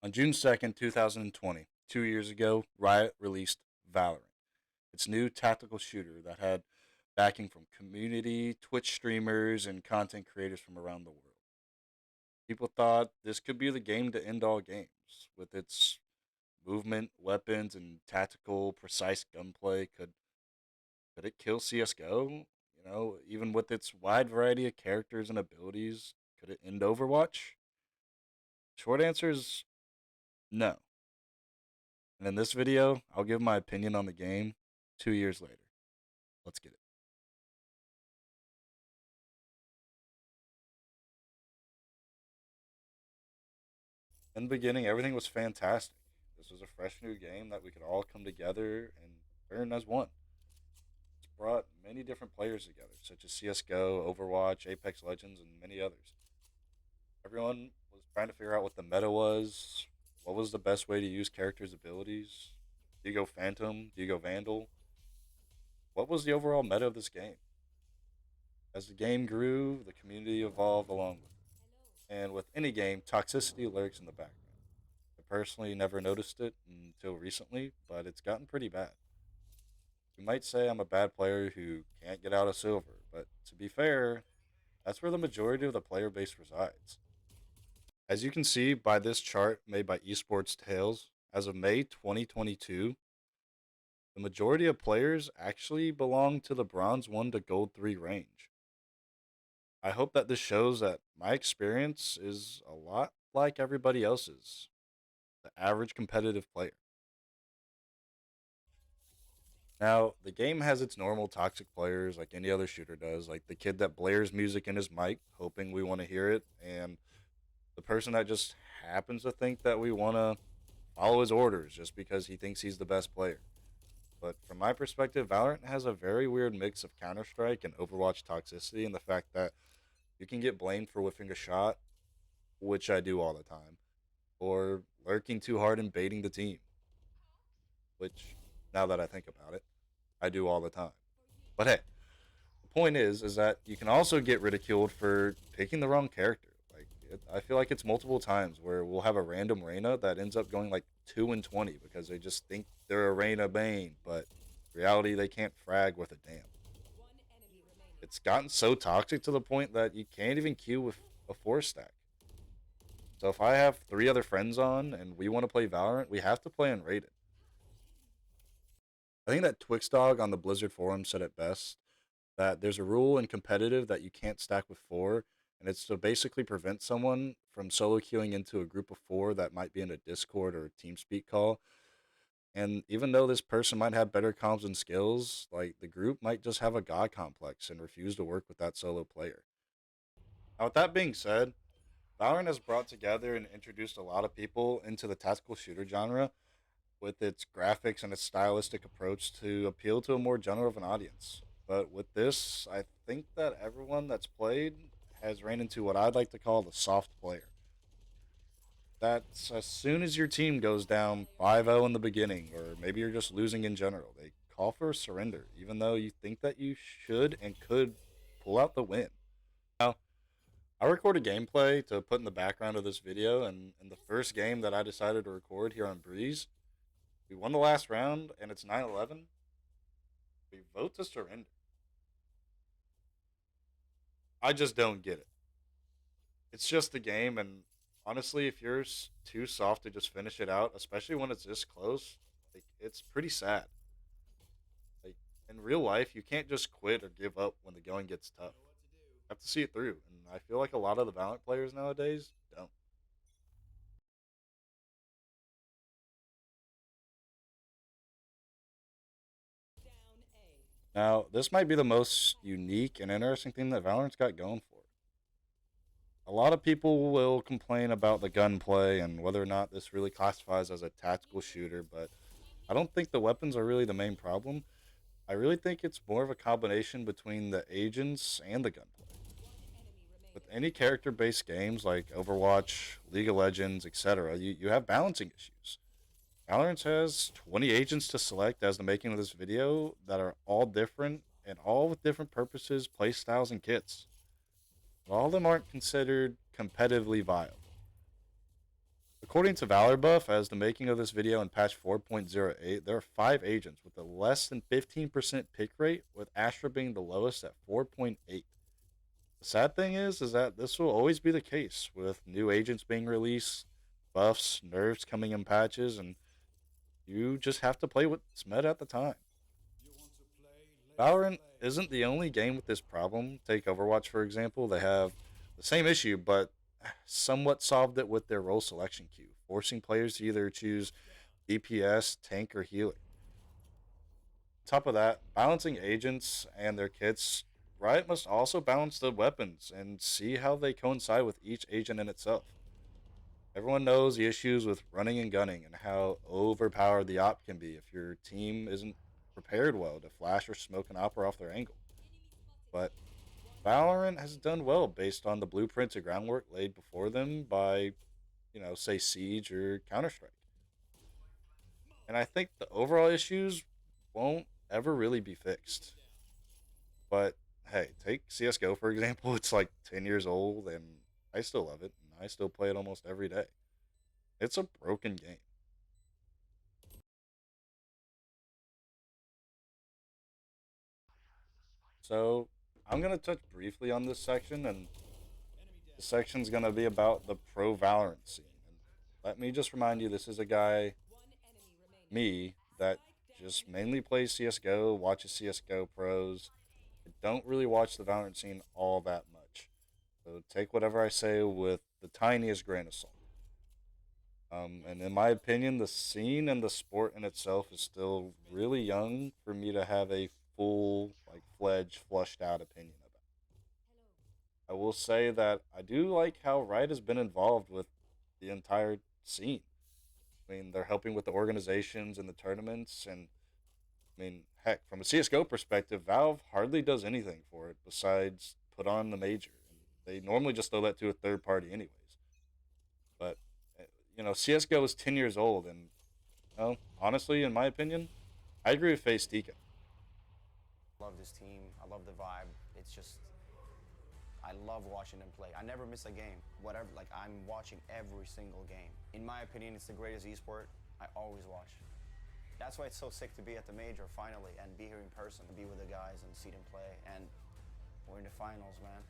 On June 2nd, 2020, 2 years ago, Riot released Valorant, its new tactical shooter that had backing from community, Twitch streamers, and content creators from around the world. People thought this could be the game to end all games. With its movement, weapons, and tactical, precise gunplay, could it kill CS:GO? Even with its wide variety of characters and abilities, could it end Overwatch? Short answer is no. And in this video, I'll give my opinion on the game 2 years later. Let's get it. In the beginning, everything was fantastic. This was a fresh new game that we could all come together and learn as one. It's brought many different players together, such as CSGO, Overwatch, Apex Legends, and many others. Everyone was trying to figure out what the meta was, what was the best way to use characters' abilities. Do you go Phantom? Do you go Vandal? What was the overall meta of this game? As the game grew, the community evolved along with it. And with any game, toxicity lurks in the background. I personally never noticed it until recently, but it's gotten pretty bad. You might say I'm a bad player who can't get out of silver, but to be fair, that's where the majority of the player base resides. As you can see by this chart made by Esports Tales, as of May 2022, the majority of players actually belong to the bronze 1 to gold 3 range. I hope that this shows that my experience is a lot like everybody else's, the average competitive player. Now, the game has its normal toxic players like any other shooter does, like the kid that blares music in his mic, hoping we want to hear it, and the person that just happens to think that we want to follow his orders just because he thinks he's the best player. But from my perspective, Valorant has a very weird mix of Counter Strike and Overwatch toxicity, and the fact that you can get blamed for whiffing a shot, which I do all the time, or lurking too hard and baiting the team, which, now that I think about it, I do all the time. But hey, the point is that you can also get ridiculed for picking the wrong character. I feel like it's multiple times where we'll have a random Reyna that ends up going like 2 and 20 because they just think they're a Reyna main, but reality they can't frag worth a damn. It's gotten so toxic to the point that you can't even queue with a 4 stack. So if I have 3 other friends on and we want to play Valorant, we have to play unrated. I think that Twixdog on the Blizzard forum said it best that there's a rule in competitive that you can't stack with 4, and it's to basically prevent someone from solo queuing into a group of 4 that might be in a Discord or a TeamSpeak call. And even though this person might have better comms and skills, like the group might just have a god complex and refuse to work with that solo player. Now, with that being said, Valorant has brought together and introduced a lot of people into the tactical shooter genre with its graphics and its stylistic approach to appeal to a more general of an audience. But with this, I think that everyone that's played has ran into what I'd like to call the soft player. That's as soon as your team goes down 5-0 in the beginning, or maybe you're just losing in general, they call for a surrender, even though you think that you should and could pull out the win. Now, I recorded gameplay to put in the background of this video, and in the first game that I decided to record here on Breeze, we won the last round, and it's 9-11. We vote to surrender. I just don't get it. It's just a game, and honestly, if you're too soft to just finish it out, especially when it's this close, like it's pretty sad. Like in real life, you can't just quit or give up when the going gets tough. You have to see it through, and I feel like a lot of the Valorant players nowadays don't. Now, this might be the most unique and interesting thing that Valorant's got going for it. A lot of people will complain about the gunplay and whether or not this really classifies as a tactical shooter, but I don't think the weapons are really the main problem. I really think it's more of a combination between the agents and the gunplay. With any character based games like Overwatch, League of Legends, etc., you have balancing issues. Valorant has 20 agents to select as the making of this video that are all different and all with different purposes, playstyles, and kits. But all of them aren't considered competitively viable. According to Valor Buff, as the making of this video in patch 4.08, there are 5 agents with a less than 15% pick rate, with Astra being the lowest at 4.8. The sad thing is that this will always be the case with new agents being released, buffs, nerfs coming in patches, and you just have to play what's meta at the time. Valorant isn't the only game with this problem. Take Overwatch, for example. They have the same issue, but somewhat solved it with their role selection queue, forcing players to either choose DPS, tank, or healer. On top of that, balancing agents and their kits, Riot must also balance the weapons and see how they coincide with each agent in itself. Everyone knows the issues with running and gunning and how overpowered the op can be if your team isn't prepared well to flash or smoke an opera off their angle. But Valorant has done well based on the blueprints and groundwork laid before them by, say Siege or Counter Strike. And I think the overall issues won't ever really be fixed. But hey, take CS:GO for example. It's like 10 years old, and I still love it, and I still play it almost every day. It's a broken game. So I'm gonna touch briefly on this section, and the section's gonna be about the pro Valorant scene. And let me just remind you, this is a guy, me, that just mainly plays CS:GO, watches CS:GO pros. I don't really watch the Valorant scene all that much. So take whatever I say with the tiniest grain of salt. And in my opinion, the scene and the sport in itself is still really young for me to have a full, like, fledged, flushed out opinion about. I will say that I do like how Riot has been involved with the entire scene. I mean, they're helping with the organizations and the tournaments, and I mean, heck, from a CS:GO perspective, Valve hardly does anything for it besides put on the major. And they normally just throw that to a third party, anyways. But uh, CS:GO is 10 years old, and honestly, in my opinion, I agree with Face Tika. Love this team. I love the vibe. It's just, I love watching them play. I never miss a game. Whatever, like I'm watching every single game. In my opinion, it's the greatest esport. I always watch. That's why it's so sick to be at the major finally and be here in person, be with the guys and see them play. And we're in the finals, man.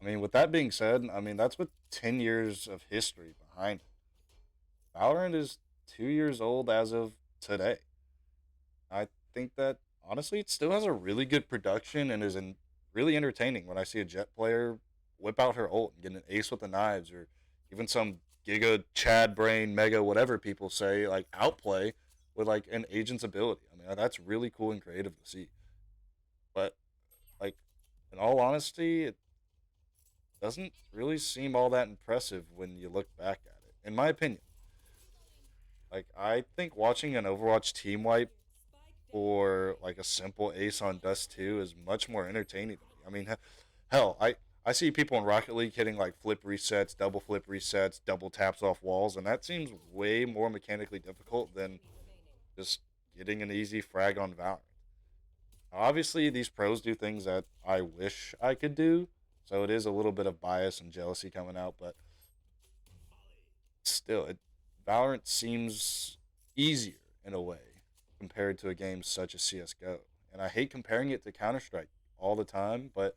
I mean, with that being said, I mean that's with 10 years of history behind it. Valorant is 2 years old as of today. I think that honestly, it still has a really good production and really entertaining when I see a Jet player whip out her ult and get an ace with the knives, or even some Giga Chad Brain Mega whatever people say like outplay with like an agent's ability. I mean that's really cool and creative to see. But like in all honesty, it doesn't really seem all that impressive when you look back at it. In my opinion, like I think watching an Overwatch team wipe or like a simple ace on Dust 2 is much more entertaining to me. I mean, hell, I see people in Rocket League hitting like flip resets, double flip resets, double taps off walls, and that seems way more mechanically difficult than just getting an easy frag on Valorant. Obviously, these pros do things that I wish I could do, so it is a little bit of bias and jealousy coming out, but still, Valorant seems easier in a way compared to a game such as CS:GO. And I hate comparing it to Counter Strike all the time, but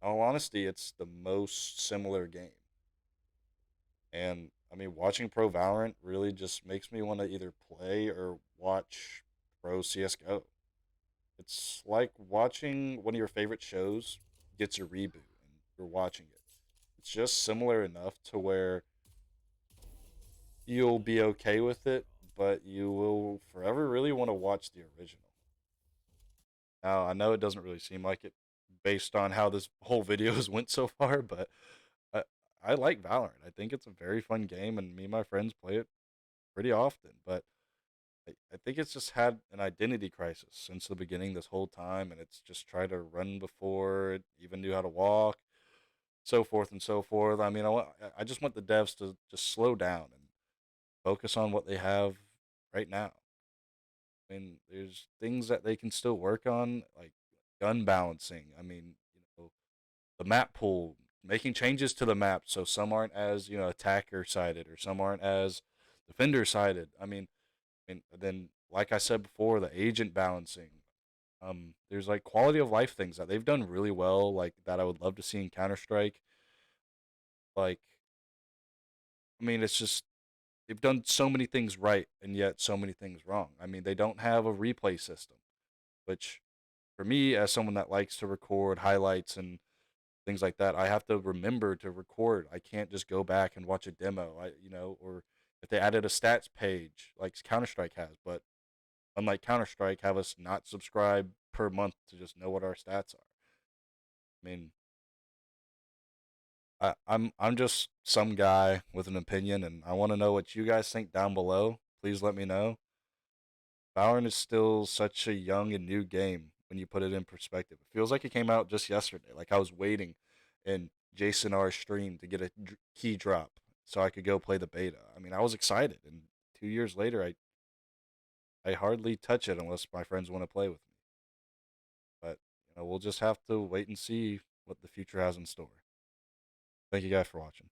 in all honesty, it's the most similar game. And I mean, watching Pro Valorant really just makes me want to either play or watch Pro CS:GO. It's like watching one of your favorite shows gets a reboot and you're watching it. It's just similar enough to where you'll be okay with it, but you will forever really want to watch the original. Now, I know it doesn't really seem like it based on how this whole video has went so far, but I, I like Valorant. I think it's a very fun game, and me and my friends play it pretty often. But I think it's just had an identity crisis since the beginning this whole time, and it's just tried to run before it even knew how to walk, so forth and so forth. I mean, I just want the devs to just slow down and focus on what they have right now. I mean, there's things that they can still work on, like gun balancing. I mean, the map pool, making changes to the map so some aren't as attacker sided or some aren't as defender sided. I mean, then like I said before, the agent balancing. There's like quality of life things that they've done really well, like that I would love to see in Counter Strike. Like, I mean, it's just they've done so many things right and yet so many things wrong. I mean, they don't have a replay system, which for me, as someone that likes to record highlights and things like that, I have to remember to record. I can't just go back and watch a demo. Or if they added a stats page like Counter Strike has, but unlike Counter Strike, have us not subscribe per month to just know what our stats are. I mean, I'm just some guy with an opinion, and I want to know what you guys think down below. Please let me know. Valorant is still such a young and new game when you put it in perspective. It feels like it came out just yesterday. Like I was waiting in Jason R stream to get a key drop so I could go play the beta. I mean, I was excited, and 2 years later, I hardly touch it unless my friends want to play with me. But we'll just have to wait and see what the future has in store. Thank you guys for watching.